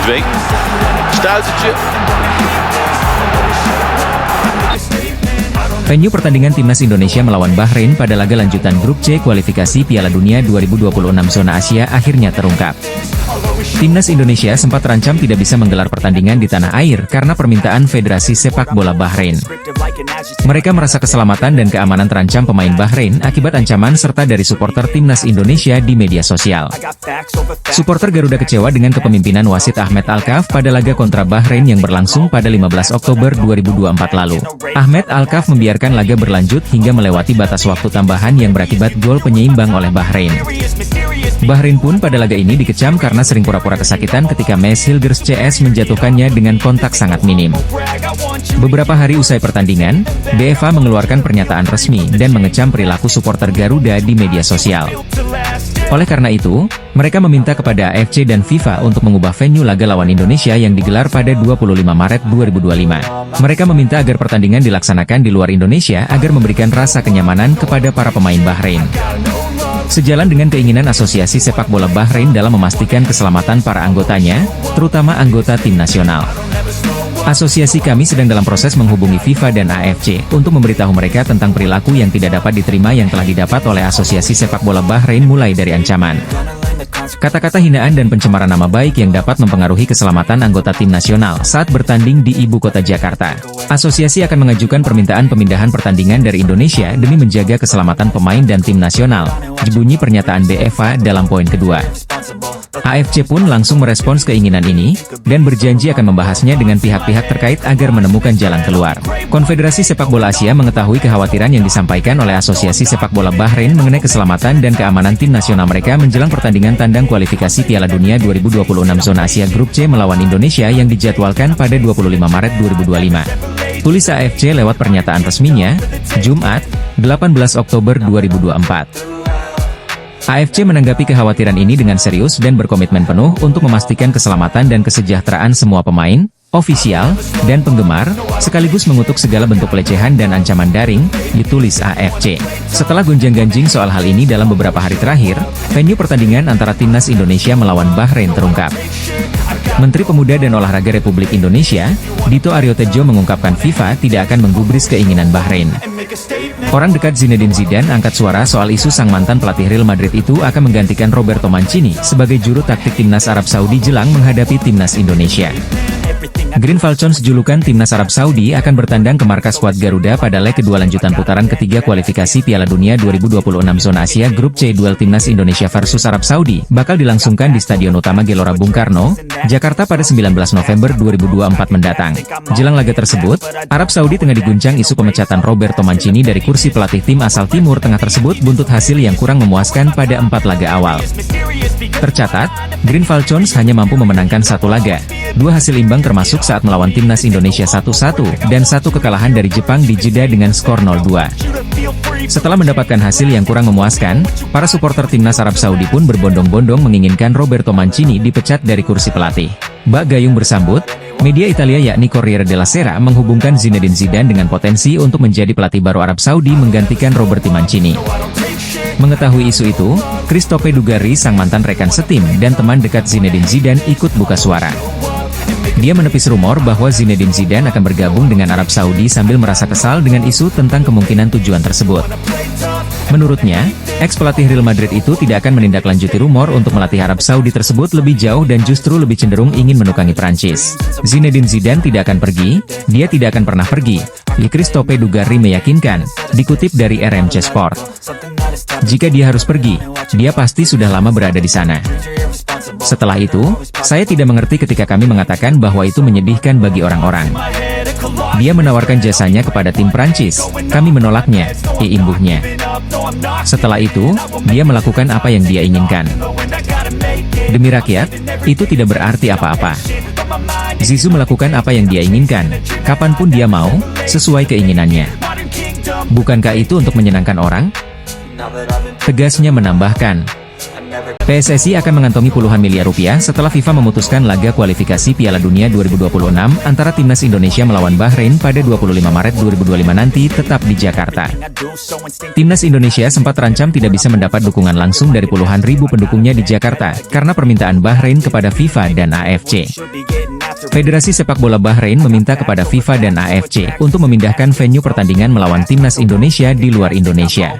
bewegen. Staaltje. Venue pertandingan Timnas Indonesia melawan Bahrain pada laga lanjutan Grup C kualifikasi Piala Dunia 2026 zona Asia akhirnya terungkap. Timnas Indonesia sempat terancam tidak bisa menggelar pertandingan di tanah air karena permintaan Federasi Sepak Bola Bahrain. Mereka merasa keselamatan dan keamanan terancam pemain Bahrain akibat ancaman serta dari supporter Timnas Indonesia di media sosial. Supporter Garuda kecewa dengan kepemimpinan wasit Ahmed Alkaf pada laga kontra Bahrain yang berlangsung pada 15 Oktober 2024 lalu. Ahmed Alkaf membiarkan laga berlanjut hingga melewati batas waktu tambahan yang berakibat gol penyeimbang oleh Bahrain. Bahrain pun pada laga ini dikecam karena sering pura-pura kesakitan ketika Mes Hilgers CS menjatuhkannya dengan kontak sangat minim. Beberapa hari usai pertandingan, UEFA mengeluarkan pernyataan resmi dan mengecam perilaku supporter Garuda di media sosial. Oleh karena itu, mereka meminta kepada AFC dan FIFA untuk mengubah venue laga lawan Indonesia yang digelar pada 25 Maret 2025. Mereka meminta agar pertandingan dilaksanakan di luar Indonesia agar memberikan rasa kenyamanan kepada para pemain Bahrain. Sejalan dengan keinginan Asosiasi Sepak Bola Bahrain dalam memastikan keselamatan para anggotanya, terutama anggota tim nasional. Asosiasi kami sedang dalam proses menghubungi FIFA dan AFC untuk memberitahu mereka tentang perilaku yang tidak dapat diterima yang telah didapat oleh Asosiasi Sepak Bola Bahrain mulai dari ancaman, kata-kata hinaan dan pencemaran nama baik yang dapat mempengaruhi keselamatan anggota tim nasional saat bertanding di ibu kota Jakarta. Asosiasi akan mengajukan permintaan pemindahan pertandingan dari Indonesia demi menjaga keselamatan pemain dan tim nasional, bunyi pernyataan UEFA dalam poin kedua. AFC pun langsung merespons keinginan ini, dan berjanji akan membahasnya dengan pihak-pihak terkait agar menemukan jalan keluar. Konfederasi Sepak Bola Asia mengetahui kekhawatiran yang disampaikan oleh Asosiasi Sepak Bola Bahrain mengenai keselamatan dan keamanan tim nasional mereka menjelang pertandingan tandang kualifikasi Piala Dunia 2026 zona Asia Grup C melawan Indonesia yang dijadwalkan pada 25 Maret 2025. Tulis AFC lewat pernyataan resminya, Jumat, 18 Oktober 2024. AFC menanggapi kekhawatiran ini dengan serius dan berkomitmen penuh untuk memastikan keselamatan dan kesejahteraan semua pemain, ofisial, dan penggemar, sekaligus mengutuk segala bentuk pelecehan dan ancaman daring, ditulis AFC. Setelah gonjang-ganjing soal hal ini dalam beberapa hari terakhir, venue pertandingan antara Timnas Indonesia melawan Bahrain terungkap. Menteri Pemuda dan Olahraga Republik Indonesia, Dito Aryo Tejo mengungkapkan FIFA tidak akan menggubris keinginan Bahrain. Orang dekat Zinedine Zidane angkat suara soal isu sang mantan pelatih Real Madrid itu akan menggantikan Roberto Mancini sebagai juru taktik Timnas Arab Saudi jelang menghadapi Timnas Indonesia. Green Falcons julukan Timnas Arab Saudi akan bertandang ke markas skuad Garuda pada leg kedua lanjutan putaran ketiga kualifikasi Piala Dunia 2026 zona Asia Grup C. Duel Timnas Indonesia versus Arab Saudi bakal dilangsungkan di Stadion Utama Gelora Bung Karno, Jakarta pada 19 November 2024 mendatang. Jelang laga tersebut, Arab Saudi tengah diguncang isu pemecatan Roberto Mancini dari kursi pelatih tim asal Timur Tengah tersebut buntut hasil yang kurang memuaskan pada 4 laga awal. Tercatat, Green Falcons hanya mampu memenangkan 1 laga, 2 hasil imbang termasuk saat melawan Timnas Indonesia 1-1, dan 1 kekalahan dari Jepang di Jeddah dengan skor 0-2. Setelah mendapatkan hasil yang kurang memuaskan, para supporter Timnas Arab Saudi pun berbondong-bondong menginginkan Roberto Mancini dipecat dari kursi pelatih. Bak Gayung bersambut, media Italia yakni Corriere della Sera menghubungkan Zinedine Zidane dengan potensi untuk menjadi pelatih baru Arab Saudi menggantikan Roberto Mancini. Mengetahui isu itu, Christophe Dugarry sang mantan rekan setim dan teman dekat Zinedine Zidane ikut buka suara. Dia menepis rumor bahwa Zinedine Zidane akan bergabung dengan Arab Saudi sambil merasa kesal dengan isu tentang kemungkinan tujuan tersebut. Menurutnya, ex-pelatih Real Madrid itu tidak akan menindaklanjuti rumor untuk melatih Arab Saudi tersebut lebih jauh dan justru lebih cenderung ingin menukangi Prancis. Zinedine Zidane tidak akan pergi, dia tidak akan pernah pergi, Christophe Dugarry meyakinkan, dikutip dari RMC Sport. Jika dia harus pergi, dia pasti sudah lama berada di sana. Setelah itu, saya tidak mengerti ketika kami mengatakan bahwa itu menyedihkan bagi orang-orang. Dia menawarkan jasanya kepada tim Prancis, kami menolaknya, imbuhnya. Setelah itu, dia melakukan apa yang dia inginkan. Demi rakyat, itu tidak berarti apa-apa. Zizou melakukan apa yang dia inginkan, kapanpun dia mau, sesuai keinginannya. Bukankah itu untuk menyenangkan orang? Tegasnya menambahkan. PSSI akan mengantongi puluhan miliar rupiah setelah FIFA memutuskan laga kualifikasi Piala Dunia 2026 antara Timnas Indonesia melawan Bahrain pada 25 Maret 2025 nanti tetap di Jakarta. Timnas Indonesia sempat terancam tidak bisa mendapat dukungan langsung dari puluhan ribu pendukungnya di Jakarta karena permintaan Bahrain kepada FIFA dan AFC. Federasi Sepak Bola Bahrain meminta kepada FIFA dan AFC untuk memindahkan venue pertandingan melawan Timnas Indonesia di luar Indonesia.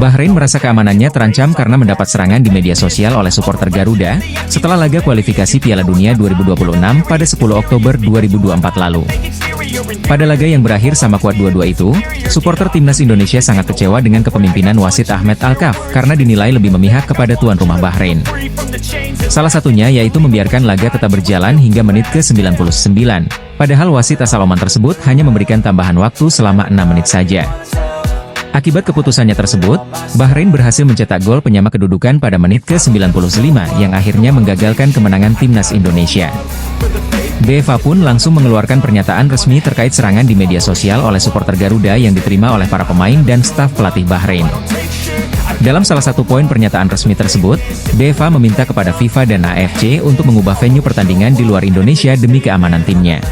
Bahrain merasa keamanannya terancam karena mendapat serangan di media sosial oleh supporter Garuda setelah laga kualifikasi Piala Dunia 2026 pada 10 Oktober 2024 lalu. Pada laga yang berakhir sama kuat 2-2 itu, supporter Timnas Indonesia sangat kecewa dengan kepemimpinan wasit Ahmed Alkaf karena dinilai lebih memihak kepada tuan rumah Bahrain. Salah satunya yaitu membiarkan laga tetap berjalan hingga menit ke-99, padahal wasit asal Oman tersebut hanya memberikan tambahan waktu selama 6 menit saja. Akibat keputusannya tersebut, Bahrain berhasil mencetak gol penyama kedudukan pada menit ke-95 yang akhirnya menggagalkan kemenangan Timnas Indonesia. UEFA pun langsung mengeluarkan pernyataan resmi terkait serangan di media sosial oleh supporter Garuda yang diterima oleh para pemain dan staf pelatih Bahrain. Dalam salah satu poin pernyataan resmi tersebut, UEFA meminta kepada FIFA dan AFC untuk mengubah venue pertandingan di luar Indonesia demi keamanan timnya.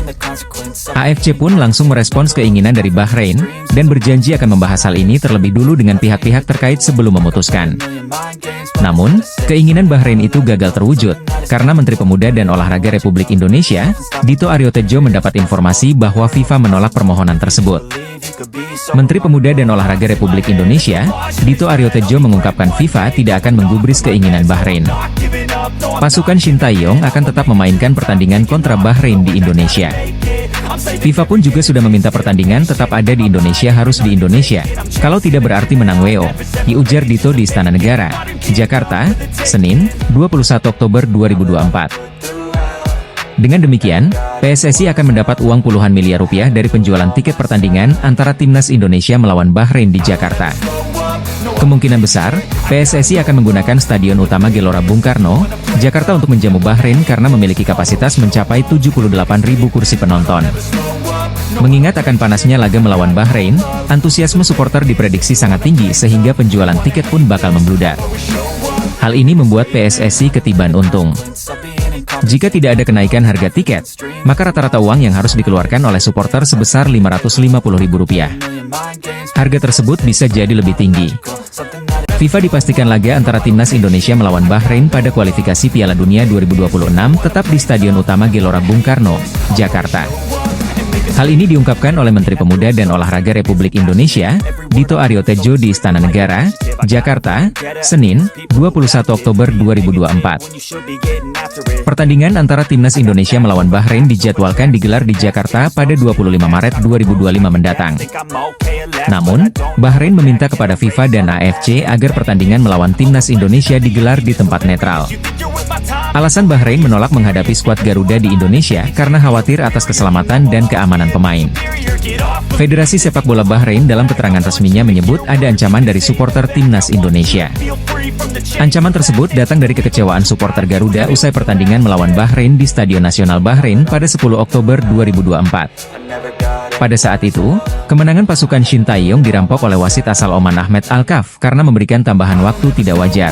AFC pun langsung merespons keinginan dari Bahrain, dan berjanji akan membahas hal ini terlebih dulu dengan pihak-pihak terkait sebelum memutuskan. Namun, keinginan Bahrain itu gagal terwujud, karena Menteri Pemuda dan Olahraga Republik Indonesia, Dito Aryo Tejo mendapat informasi bahwa FIFA menolak permohonan tersebut. Menteri Pemuda dan Olahraga Republik Indonesia, Dito Aryo Tejo mengungkapkan FIFA tidak akan menggubris keinginan Bahrain. Pasukan Shin Tae-yong akan tetap memainkan pertandingan kontra Bahrain di Indonesia. FIFA pun juga sudah meminta pertandingan tetap ada di Indonesia harus di Indonesia, kalau tidak berarti menang WO, diujar Dito di Istana Negara, Jakarta, Senin, 21 Oktober 2024. Dengan demikian, PSSI akan mendapat uang puluhan miliar rupiah dari penjualan tiket pertandingan antara Timnas Indonesia melawan Bahrain di Jakarta. Kemungkinan besar, PSSI akan menggunakan Stadion Utama Gelora Bung Karno, Jakarta untuk menjamu Bahrain karena memiliki kapasitas mencapai 78.000 kursi penonton. Mengingat akan panasnya laga melawan Bahrain, antusiasme supporter diprediksi sangat tinggi sehingga penjualan tiket pun bakal membludak. Hal ini membuat PSSI ketiban untung. Jika tidak ada kenaikan harga tiket, maka rata-rata uang yang harus dikeluarkan oleh supporter sebesar Rp550.000. Harga tersebut bisa jadi lebih tinggi. FIFA dipastikan laga antara Timnas Indonesia melawan Bahrain pada kualifikasi Piala Dunia 2026 tetap di Stadion Utama Gelora Bung Karno, Jakarta. Hal ini diungkapkan oleh Menteri Pemuda dan Olahraga Republik Indonesia, Dito Aryo Tejo di Istana Negara, Jakarta, Senin, 21 Oktober 2024. Pertandingan antara Timnas Indonesia melawan Bahrain dijadwalkan digelar di Jakarta pada 25 Maret 2025 mendatang. Namun, Bahrain meminta kepada FIFA dan AFC agar pertandingan melawan Timnas Indonesia digelar di tempat netral. Alasan Bahrain menolak menghadapi skuad Garuda di Indonesia karena khawatir atas keselamatan dan keamanan pemain. Federasi Sepak Bola Bahrain dalam keterangan resminya menyebut ada ancaman dari supporter Timnas Indonesia. Ancaman tersebut datang dari kekecewaan supporter Garuda usai pertandingan melawan Bahrain di Stadion Nasional Bahrain pada 10 Oktober 2024. Pada saat itu, kemenangan pasukan Shin Tae-yong dirampok oleh wasit asal Oman Ahmed Alkaf karena memberikan tambahan waktu tidak wajar.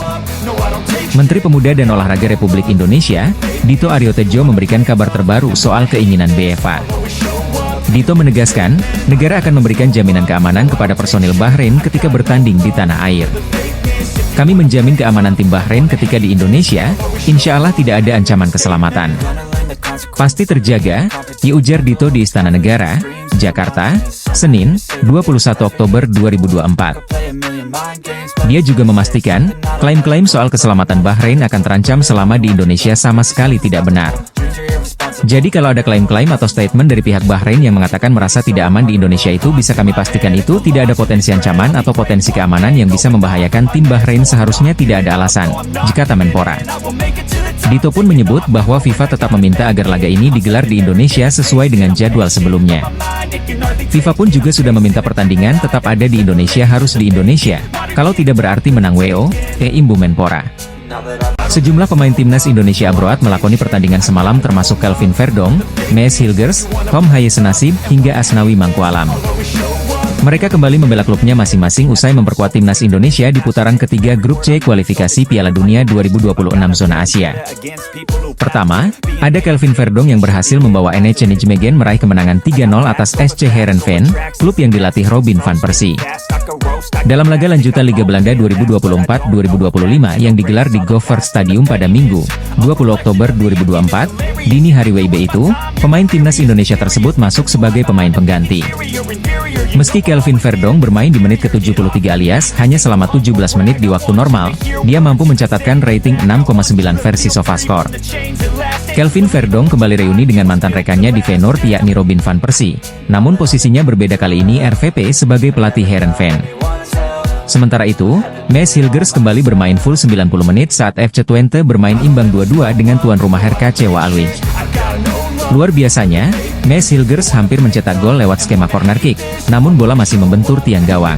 Menteri Pemuda dan Olahraga Republik Indonesia, Dito Aryo Tejo memberikan kabar terbaru soal keinginan UEFA. Dito menegaskan, negara akan memberikan jaminan keamanan kepada personil Bahrain ketika bertanding di tanah air. Kami menjamin keamanan tim Bahrain ketika di Indonesia, insya Allah tidak ada ancaman keselamatan. Pasti terjaga, diujar Dito di Istana Negara, Jakarta, Senin, 21 Oktober 2024. Dia juga memastikan, klaim-klaim soal keselamatan Bahrain akan terancam selama di Indonesia sama sekali tidak benar. Jadi kalau ada klaim-klaim atau statement dari pihak Bahrain yang mengatakan merasa tidak aman di Indonesia itu bisa kami pastikan itu tidak ada potensi ancaman atau potensi keamanan yang bisa membahayakan tim Bahrain seharusnya tidak ada alasan, jika Menpora. Dito pun menyebut bahwa FIFA tetap meminta agar laga ini digelar di Indonesia sesuai dengan jadwal sebelumnya. FIFA pun juga sudah meminta pertandingan tetap ada di Indonesia harus di Indonesia, kalau tidak berarti menang WO, imbu Menpora. Sejumlah pemain timnas Indonesia abroad melakoni pertandingan semalam termasuk Kelvin Verdong, Mees Hilgers, Tom Haye Senasib, hingga Asnawi Mangkualam. Mereka kembali membela klubnya masing-masing usai memperkuat timnas Indonesia di putaran ketiga grup C kualifikasi Piala Dunia 2026 zona Asia. Pertama, ada Kelvin Verdong yang berhasil membawa NEC Nijmegen meraih kemenangan 3-0 atas SC Heerenveen, klub yang dilatih Robin van Persie. Dalam laga lanjutan Liga Belanda 2024-2025 yang digelar di Gophers Stadium pada Minggu, 20 Oktober 2024, dini hari WIB itu, pemain timnas Indonesia tersebut masuk sebagai pemain pengganti. Meski Kelvin Verdong bermain di menit ke-73 alias hanya selama 17 menit di waktu normal, dia mampu mencatatkan rating 6,9 versi SofaScore. Kelvin Verdong kembali reuni dengan mantan rekannya di Feyenoord yakni Robin van Persie, namun posisinya berbeda kali ini RVP sebagai pelatih Heerenveen. Sementara itu, Maes Hilgers kembali bermain full 90 menit saat FC Twente bermain imbang 2-2 dengan tuan rumah RKC Waalwijk. Luar biasanya, Maes Hilgers hampir mencetak gol lewat skema corner kick, namun bola masih membentur tiang gawang.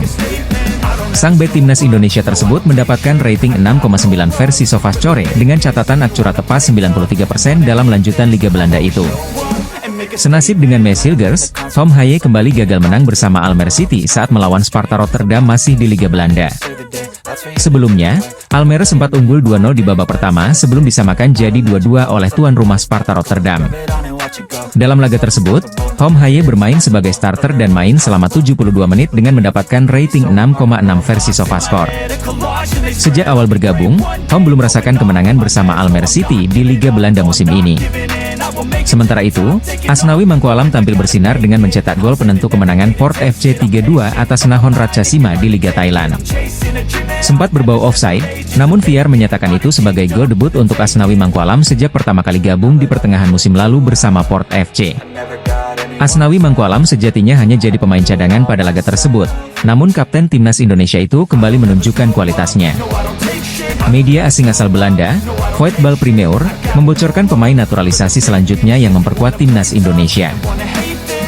Sang bek timnas Indonesia tersebut mendapatkan rating 6,9 versi SofaScore dengan catatan akurat tepas 93% dalam lanjutan Liga Belanda itu. Senasib dengan Maes Hilgers, Tom Haye kembali gagal menang bersama Almere City saat melawan Sparta Rotterdam masih di Liga Belanda. Sebelumnya, Almere sempat unggul 2-0 di babak pertama sebelum disamakan jadi 2-2 oleh tuan rumah Sparta Rotterdam. Dalam laga tersebut, Tom Haye bermain sebagai starter dan main selama 72 menit dengan mendapatkan rating 6,6 versi SofaScore. Sejak awal bergabung, Tom belum merasakan kemenangan bersama Almere City di Liga Belanda musim ini. Sementara itu, Asnawi Mangkualam tampil bersinar dengan mencetak gol penentu kemenangan Port FC 3-2 atas Nakhon Ratchasima di Liga Thailand. Sempat berbau offside, namun VAR menyatakan itu sebagai gol debut untuk Asnawi Mangkualam sejak pertama kali gabung di pertengahan musim lalu bersama Port FC. Asnawi Mangkualam sejatinya hanya jadi pemain cadangan pada laga tersebut, namun kapten timnas Indonesia itu kembali menunjukkan kualitasnya. Media asing asal Belanda, Voetbal Primeur, membocorkan pemain naturalisasi selanjutnya yang memperkuat timnas Indonesia.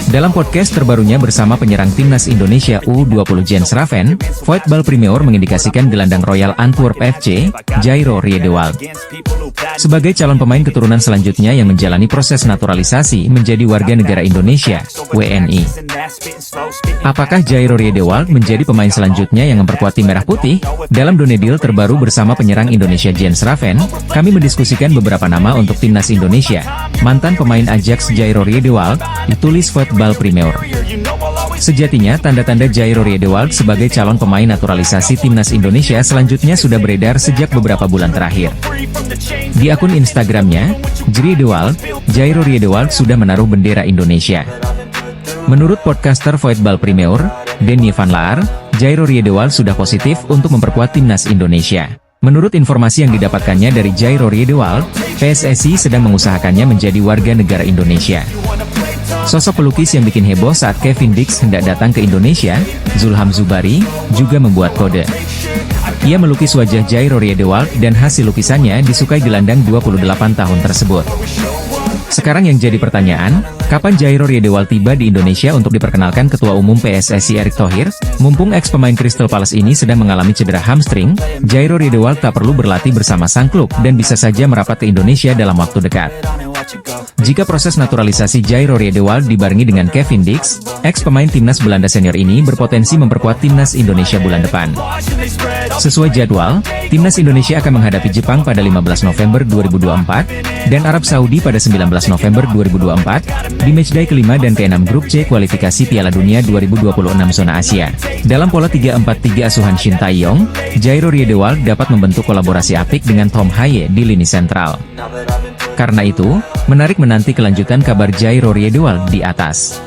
Dalam podcast terbarunya bersama penyerang timnas Indonesia U20 Jens Raven, Voetbal Primeur mengindikasikan gelandang Royal Antwerp FC, Jairo Riedewald, sebagai calon pemain keturunan selanjutnya yang menjalani proses naturalisasi menjadi warga negara Indonesia, WNI. Apakah Jairo Riedewald menjadi pemain selanjutnya yang memperkuat tim Merah Putih? Dalam Donedil terbaru bersama penyerang Indonesia Jens Raven, kami mendiskusikan beberapa nama untuk timnas Indonesia. Mantan pemain Ajax Jairo Riedewald, ditulis Voetbal Primeur. Sejatinya tanda-tanda Jairo Riedewald sebagai calon pemain naturalisasi timnas Indonesia selanjutnya sudah beredar sejak beberapa bulan terakhir. Di akun Instagramnya, Jairo Riedewald sudah menaruh bendera Indonesia. Menurut podcaster Voetbal Primeur, Denny van Laar, Jairo Riedewald sudah positif untuk memperkuat timnas Indonesia. Menurut informasi yang didapatkannya dari Jairo Riedewald, PSSI sedang mengusahakannya menjadi warga negara Indonesia. Sosok pelukis yang bikin heboh saat Kevin Dix hendak datang ke Indonesia, Zulham Zubari, juga membuat kode. Ia melukis wajah Jairo Riedewald dan hasil lukisannya disukai gelandang 28 tahun tersebut. Sekarang yang jadi pertanyaan, kapan Jairo Riedewald tiba di Indonesia untuk diperkenalkan Ketua Umum PSSI Erick Thohir? Mumpung ex-pemain Crystal Palace ini sedang mengalami cedera hamstring, Jairo Riedewald tak perlu berlatih bersama sang klub dan bisa saja merapat ke Indonesia dalam waktu dekat. Jika proses naturalisasi Jairo Riedewald dibarengi dengan Kevin Dix, ex-pemain timnas Belanda senior ini berpotensi memperkuat timnas Indonesia bulan depan. Sesuai jadwal, timnas Indonesia akan menghadapi Jepang pada 15 November 2024, dan Arab Saudi pada 19 November 2024, di matchday kelima dan ke-6 grup C kualifikasi Piala Dunia 2026 zona Asia. Dalam pola 3-4-3 asuhan Shin Tae-yong, Jairo Riedewald dapat membentuk kolaborasi apik dengan Tom Haye di lini sentral. Karena itu, menarik menanti kelanjutan kabar Jairo Riedewald di atas.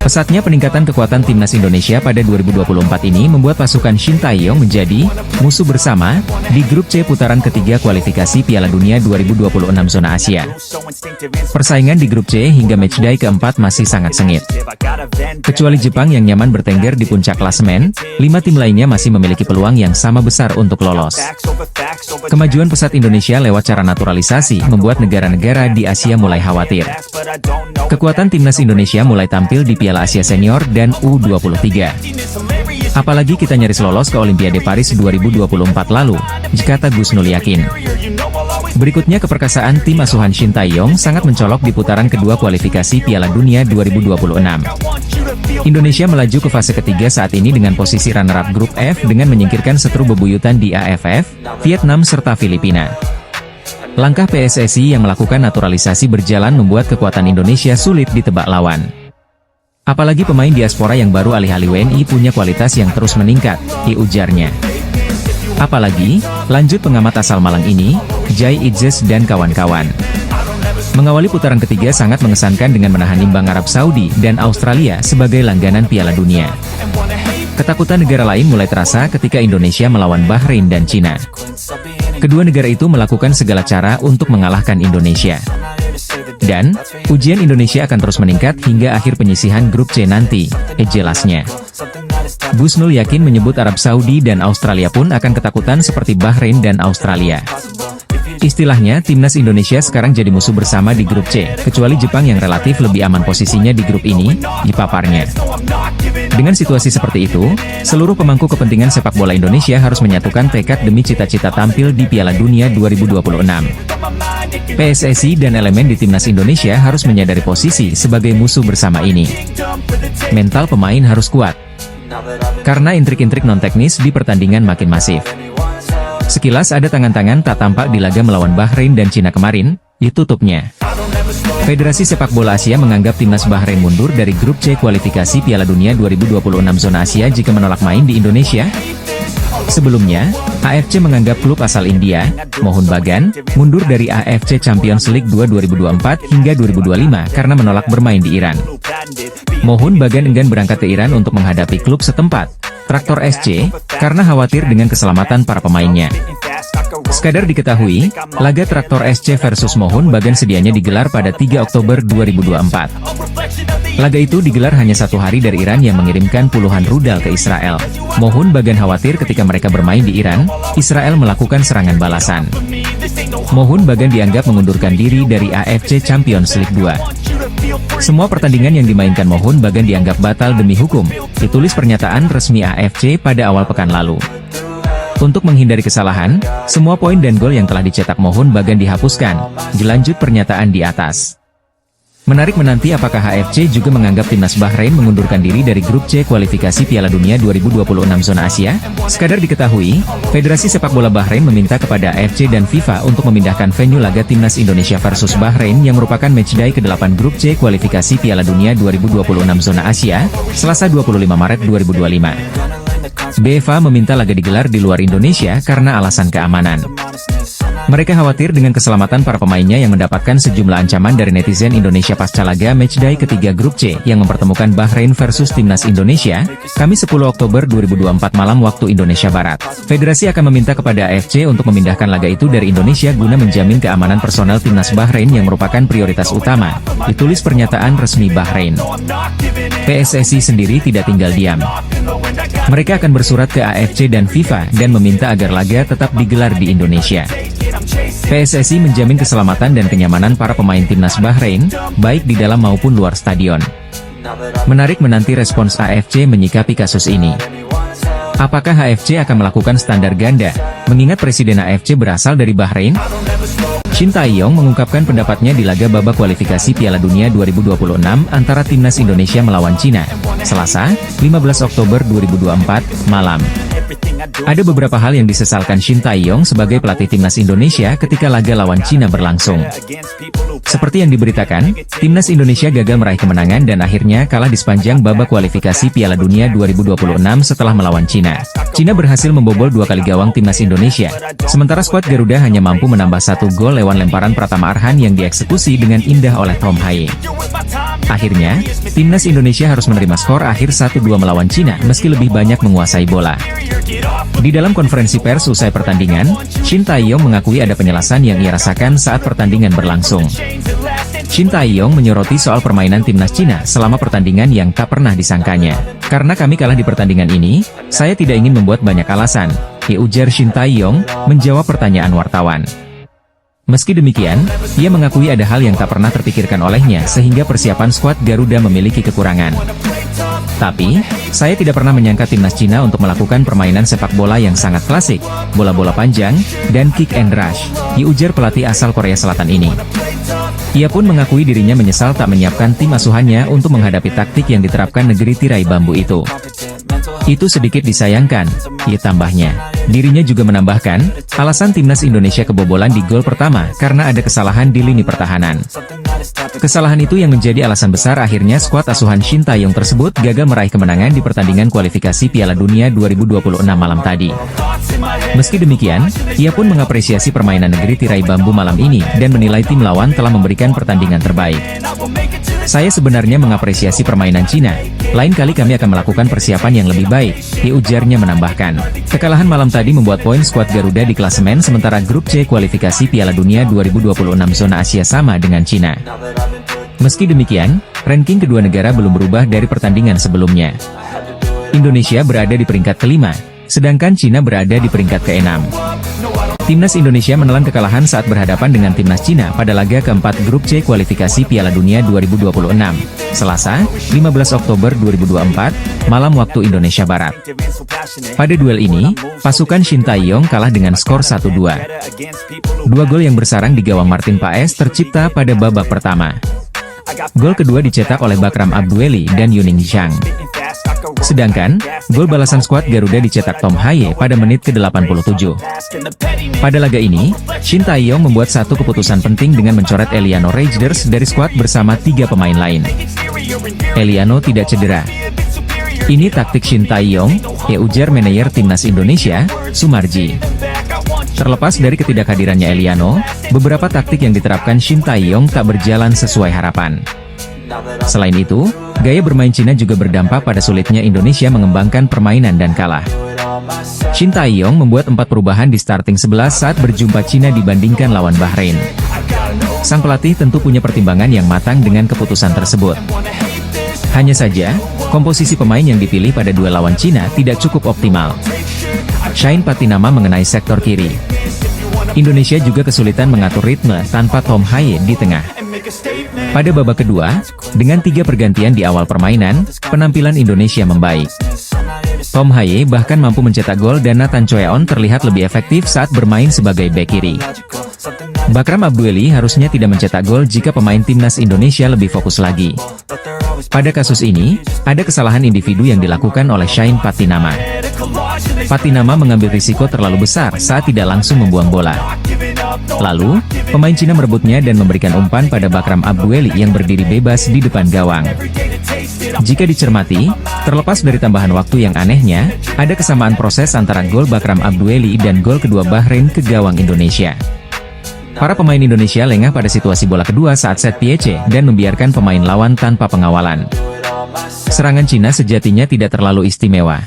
Pesatnya peningkatan kekuatan timnas Indonesia pada 2024 ini membuat pasukan Shin Tae-yong menjadi musuh bersama di grup C putaran ketiga kualifikasi Piala Dunia 2026 zona Asia. Persaingan di grup C hingga matchday keempat masih sangat sengit. Kecuali Jepang yang nyaman bertengger di puncak klasemen, 5 tim lainnya masih memiliki peluang yang sama besar untuk lolos. Kemajuan pesat Indonesia lewat cara naturalisasi membuat negara-negara di Asia mulai khawatir. Kekuatan timnas Indonesia mulai tampil di Piala Asia Senior dan U23. Apalagi kita nyaris lolos ke Olimpiade Paris 2024 lalu, kata Gus Nur yakin. Berikutnya keperkasaan tim asuhan Shin Tae-yong sangat mencolok di putaran kedua kualifikasi Piala Dunia 2026. Indonesia melaju ke fase ketiga saat ini dengan posisi runner-up grup F dengan menyingkirkan setru bebuyutan di AFF, Vietnam serta Filipina. Langkah PSSI yang melakukan naturalisasi berjalan membuat kekuatan Indonesia sulit ditebak lawan. Apalagi pemain diaspora yang baru alih-alih WNI punya kualitas yang terus meningkat, ujarnya. Apalagi, lanjut pengamat asal Malang ini, Jai Idzes dan kawan-kawan. Mengawali putaran ketiga sangat mengesankan dengan menahan imbang Arab Saudi dan Australia sebagai langganan Piala Dunia. Ketakutan negara lain mulai terasa ketika Indonesia melawan Bahrain dan Cina. Kedua negara itu melakukan segala cara untuk mengalahkan Indonesia. Dan, ujian Indonesia akan terus meningkat hingga akhir penyisihan grup C nanti, jelasnya. Busnul yakin menyebut Arab Saudi dan Australia pun akan ketakutan seperti Bahrain dan Australia. Istilahnya, timnas Indonesia sekarang jadi musuh bersama di grup C, kecuali Jepang yang relatif lebih aman posisinya di grup ini, dipaparnya. Dengan situasi seperti itu, seluruh pemangku kepentingan sepak bola Indonesia harus menyatukan tekad demi cita-cita tampil di Piala Dunia 2026. PSSI dan elemen di timnas Indonesia harus menyadari posisi sebagai musuh bersama ini. Mental pemain harus kuat. Karena intrik-intrik non-teknis di pertandingan makin masif. Sekilas ada tangan-tangan tak tampak di laga melawan Bahrain dan Cina kemarin, ditutupnya. Federasi Sepak Bola Asia menganggap timnas Bahrain mundur dari grup C kualifikasi Piala Dunia 2026 zona Asia jika menolak main di Indonesia. Sebelumnya, AFC menganggap klub asal India, Mohun Bagan, mundur dari AFC Champions League 2 2024 hingga 2025 karena menolak bermain di Iran. Mohun Bagan enggan berangkat ke Iran untuk menghadapi klub setempat, Traktor SC, karena khawatir dengan keselamatan para pemainnya. Sekadar diketahui, laga Traktor SC versus Mohun Bagan sedianya digelar pada 3 Oktober 2024. Laga itu digelar hanya satu hari dari Iran yang mengirimkan puluhan rudal ke Israel. Mohun Bagan khawatir ketika mereka bermain di Iran, Israel melakukan serangan balasan. Mohun Bagan dianggap mengundurkan diri dari AFC Champions League 2. Semua pertandingan yang dimainkan Mohun Bagan dianggap batal demi hukum, ditulis pernyataan resmi AFC pada awal pekan lalu. Untuk menghindari kesalahan, semua poin dan gol yang telah dicetak Mohun Bagan dihapuskan, dilanjut pernyataan di atas. Menarik menanti apakah AFC juga menganggap timnas Bahrain mengundurkan diri dari grup C kualifikasi Piala Dunia 2026 zona Asia. Sekadar diketahui, Federasi Sepak Bola Bahrain meminta kepada AFC dan FIFA untuk memindahkan venue laga timnas Indonesia versus Bahrain yang merupakan matchday ke-8 grup C kualifikasi Piala Dunia 2026 zona Asia, Selasa 25 Maret 2025. BFA meminta laga digelar di luar Indonesia karena alasan keamanan. Mereka khawatir dengan keselamatan para pemainnya yang mendapatkan sejumlah ancaman dari netizen Indonesia pasca laga matchday ketiga grup C yang mempertemukan Bahrain versus timnas Indonesia, Kamis 10 Oktober 2024 malam waktu Indonesia Barat. Federasi akan meminta kepada AFC untuk memindahkan laga itu dari Indonesia guna menjamin keamanan personel timnas Bahrain yang merupakan prioritas utama, ditulis pernyataan resmi Bahrain. PSSI sendiri tidak tinggal diam. Mereka akan bersurat ke AFC dan FIFA dan meminta agar laga tetap digelar di Indonesia. PSSI menjamin keselamatan dan kenyamanan para pemain timnas Bahrain, baik di dalam maupun luar stadion. Menarik menanti respons AFC menyikapi kasus ini. Apakah AFC akan melakukan standar ganda, mengingat Presiden AFC berasal dari Bahrain? Shin Tae-yong mengungkapkan pendapatnya di laga babak kualifikasi Piala Dunia 2026 antara timnas Indonesia melawan Cina, Selasa, 15 Oktober 2024, malam. Ada beberapa hal yang disesalkan Shin Tae-yong sebagai pelatih timnas Indonesia ketika laga lawan Cina berlangsung. Seperti yang diberitakan, timnas Indonesia gagal meraih kemenangan dan akhirnya kalah di sepanjang babak kualifikasi Piala Dunia 2026 setelah melawan Cina. Cina berhasil membobol 2 kali gawang timnas Indonesia, sementara skuad Garuda hanya mampu menambah 1 gol lewat lemparan Pratama Arhan yang dieksekusi dengan indah oleh Tom Haye. Akhirnya, timnas Indonesia harus menerima skor akhir 1-2 melawan Cina meski lebih banyak menguasai bola. Di dalam konferensi pers usai pertandingan, Shin Tae-yong mengakui ada penyelesaian yang ia rasakan saat pertandingan berlangsung. Shin Tae-yong menyoroti soal permainan timnas Cina selama pertandingan yang tak pernah disangkanya. Karena kami kalah di pertandingan ini, saya tidak ingin membuat banyak alasan, ujar Shin Tae-yong, menjawab pertanyaan wartawan. Meski demikian, ia mengakui ada hal yang tak pernah terpikirkan olehnya sehingga persiapan skuad Garuda memiliki kekurangan. Tapi, saya tidak pernah menyangka timnas Cina untuk melakukan permainan sepak bola yang sangat klasik, bola-bola panjang, dan kick and rush, diujar pelatih asal Korea Selatan ini. Ia pun mengakui dirinya menyesal tak menyiapkan tim asuhannya untuk menghadapi taktik yang diterapkan negeri tirai bambu itu. Itu sedikit disayangkan, ia tambahnya. Dirinya juga menambahkan, alasan timnas Indonesia kebobolan di gol pertama karena ada kesalahan di lini pertahanan. Kesalahan itu yang menjadi alasan besar akhirnya skuad asuhan Shin Tae-yong tersebut gagal meraih kemenangan di pertandingan kualifikasi Piala Dunia 2026 malam tadi. Meski demikian, ia pun mengapresiasi permainan negeri tirai bambu malam ini dan menilai tim lawan telah memberikan pertandingan terbaik. Saya sebenarnya mengapresiasi permainan Cina. Lain kali kami akan melakukan persiapan yang lebih baik, ujarnya menambahkan. Kekalahan malam tadi membuat poin skuad Garuda di klasemen sementara grup C kualifikasi Piala Dunia 2026 zona Asia sama dengan Cina. Meski demikian, ranking kedua negara belum berubah dari pertandingan sebelumnya. Indonesia berada di peringkat kelima, sedangkan Cina berada di peringkat keenam. Timnas Indonesia menelan kekalahan saat berhadapan dengan timnas Cina pada laga keempat grup C kualifikasi Piala Dunia 2026, Selasa, 15 Oktober 2024, malam waktu Indonesia Barat. Pada duel ini, pasukan Shin Tae-yong kalah dengan skor 1-2. Dua gol yang bersarang di gawang Martin Paes tercipta pada babak pertama. Gol kedua dicetak oleh Bakram Abdueli dan Yuning Zhang. Sedangkan, gol balasan skuad Garuda dicetak Tom Haye pada menit ke-87. Pada laga ini, Shin Tae-yong membuat satu keputusan penting dengan mencoret Eliano Reijers dari skuad bersama 3 pemain lain. Eliano tidak cedera. Ini taktik Shin Tae-yong, ujar manajer timnas Indonesia, Sumarji. Terlepas dari ketidakhadirannya Eliano, beberapa taktik yang diterapkan Shin Tae-yong tak berjalan sesuai harapan. Selain itu, gaya bermain Cina juga berdampak pada sulitnya Indonesia mengembangkan permainan dan kalah. Shin Tae-yong membuat 4 perubahan di starting 11 saat berjumpa Cina dibandingkan lawan Bahrain. Sang pelatih tentu punya pertimbangan yang matang dengan keputusan tersebut. Hanya saja, komposisi pemain yang dipilih pada duel lawan Cina tidak cukup optimal. Shain Patinama mengenai sektor kiri. Indonesia juga kesulitan mengatur ritme tanpa Tom Haye di tengah. Pada babak kedua, dengan 3 pergantian di awal permainan, penampilan Indonesia membaik. Tom Haye bahkan mampu mencetak gol dan Nathan Choeon terlihat lebih efektif saat bermain sebagai bek kiri. Bakram Abdueli harusnya tidak mencetak gol jika pemain timnas Indonesia lebih fokus lagi. Pada kasus ini, ada kesalahan individu yang dilakukan oleh Shain Patinama. Patinama mengambil risiko terlalu besar saat tidak langsung membuang bola. Lalu, pemain Cina merebutnya dan memberikan umpan pada Bakram Abdueli yang berdiri bebas di depan gawang. Jika dicermati, terlepas dari tambahan waktu yang anehnya, ada kesamaan proses antara gol Bakram Abdueli dan gol kedua Bahrain ke gawang Indonesia. Para pemain Indonesia lengah pada situasi bola kedua saat set piece dan membiarkan pemain lawan tanpa pengawalan. Serangan Cina sejatinya tidak terlalu istimewa.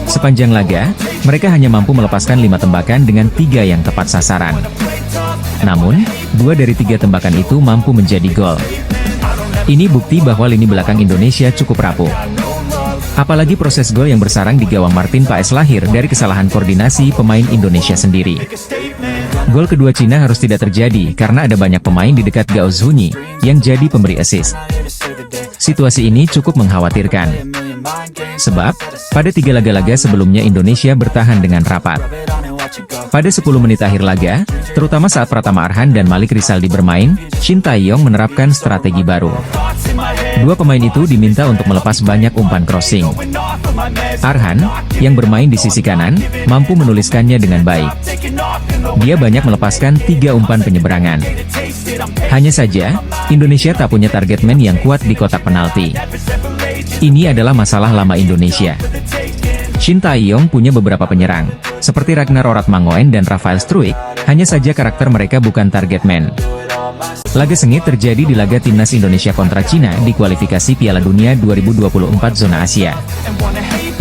Sepanjang laga, mereka hanya mampu melepaskan 5 tembakan dengan 3 yang tepat sasaran. Namun, 2 dari 3 tembakan itu mampu menjadi gol. Ini bukti bahwa lini belakang Indonesia cukup rapuh. Apalagi proses gol yang bersarang di gawang Martin Paes lahir dari kesalahan koordinasi pemain Indonesia sendiri. Gol kedua Cina harus tidak terjadi karena ada banyak pemain di dekat Gao Zhunyi yang jadi pemberi assist. Situasi ini cukup mengkhawatirkan. Sebab, pada 3 laga-laga sebelumnya Indonesia bertahan dengan rapat. Pada 10 menit akhir laga, terutama saat Pratama Arhan dan Malik Rizaldi bermain, Shin Tae-yong menerapkan strategi baru. 2 pemain itu diminta untuk melepas banyak umpan crossing. Arhan, yang bermain di sisi kanan, mampu menuliskannya dengan baik. Dia banyak melepaskan 3 umpan penyeberangan. Hanya saja, Indonesia tak punya target man yang kuat di kotak penalti. Ini adalah masalah lama Indonesia. Shin Tae-yong punya beberapa penyerang, seperti Ragnar Oratmangoen dan Rafael Struijk, hanya saja karakter mereka bukan target man. Laga sengit terjadi di laga timnas Indonesia kontra Cina di kualifikasi Piala Dunia 2024 zona Asia.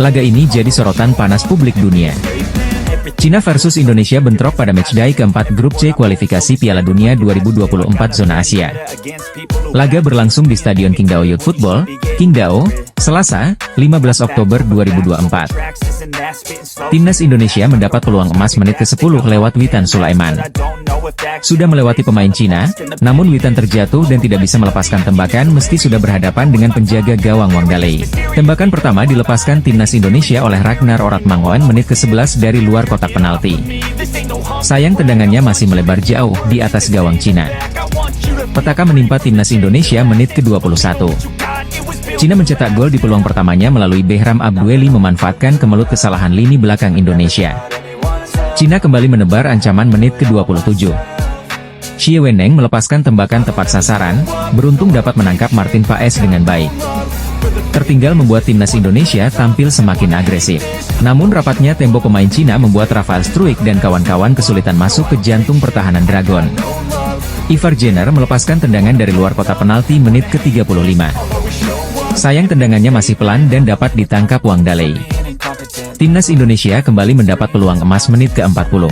Laga ini jadi sorotan panas publik dunia. Cina versus Indonesia bentrok pada matchday keempat grup C kualifikasi Piala Dunia 2024 zona Asia. Laga berlangsung di Stadion Qingdao Youth Football, Qingdao, Selasa, 15 Oktober 2024. Timnas Indonesia mendapat peluang emas menit ke-10 lewat Witan Sulaiman. Sudah melewati pemain Cina, namun Witan terjatuh dan tidak bisa melepaskan tembakan meski sudah berhadapan dengan penjaga gawang Wang Dalei. Tembakan pertama dilepaskan timnas Indonesia oleh Ragnar Oratmangoen menit ke-11 dari luar kotak penalti. Sayang tendangannya masih melebar jauh di atas gawang Cina. Petaka menimpa timnas Indonesia menit ke-21. Cina mencetak gol di peluang pertamanya melalui Behram Abdueli memanfaatkan kemelut kesalahan lini belakang Indonesia. Cina kembali menebar ancaman menit ke-27. Xie Weneng melepaskan tembakan tepat sasaran, beruntung dapat menangkap Martin Paes dengan baik. Tertinggal membuat timnas Indonesia tampil semakin agresif. Namun rapatnya tembok pemain Cina membuat Rafael Struijk dan kawan-kawan kesulitan masuk ke jantung pertahanan Dragon. Ivar Jenner melepaskan tendangan dari luar kotak penalti menit ke-35. Sayang tendangannya masih pelan dan dapat ditangkap Wang Dalei. Timnas Indonesia kembali mendapat peluang emas menit ke-40.